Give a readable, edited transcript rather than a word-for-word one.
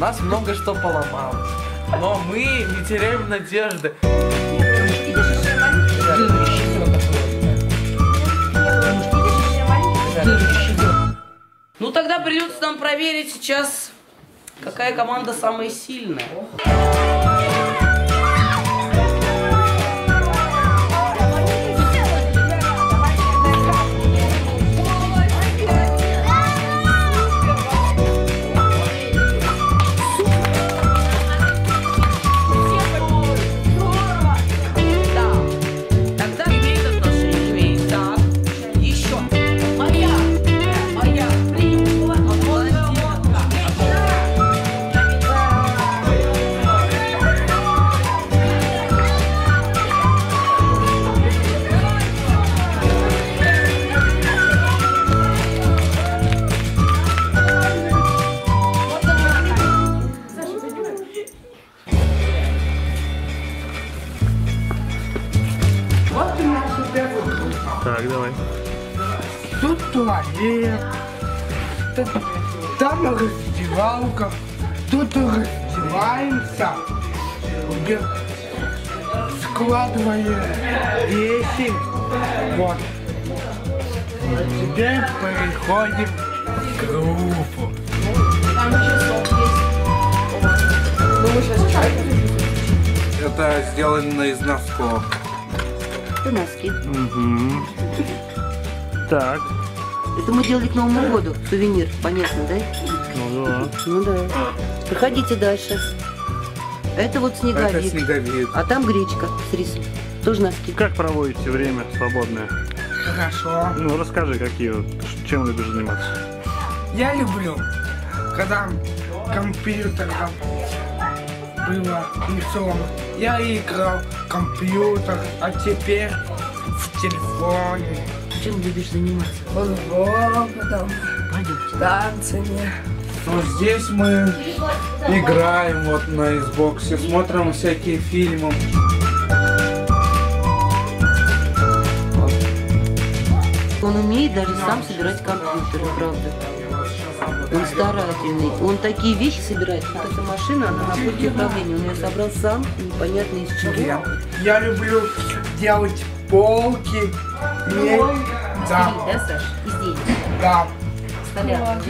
нас много что поломалось. Но мы не теряем надежды. Ну тогда придется нам проверить сейчас, какая команда самая сильная. Так, давай. Тут туалет, там раздевалка, тут раздеваемся, складываем вещи, вот. А теперь переходим к группу. Это сделано из носков. Это носки. Угу. Так. Это мы делали к Новому году. Сувенир, понятно, да? Ну да. Ну да. Проходите дальше. Это вот снеговик. Это снеговик. А там гречка с рисом. Тоже носки. Как проводите время свободное? Хорошо. Ну, расскажи, чем любишь заниматься? Я люблю, когда компьютером было не я играл в компьютер, а теперь в телефоне. Чем любишь заниматься? Футболом, Пойдемте. танцами. Вот здесь мы играем вот на Xbox, смотрим всякие фильмы. Он умеет даже сам собирать компьютеры, правда. Он старательный. Он такие вещи собирает. Вот эта машина, она на пульте управления. Он ее собрал сам, непонятно из чего. Я люблю делать полки. Да, Саш? Изделия. Да. Столярка.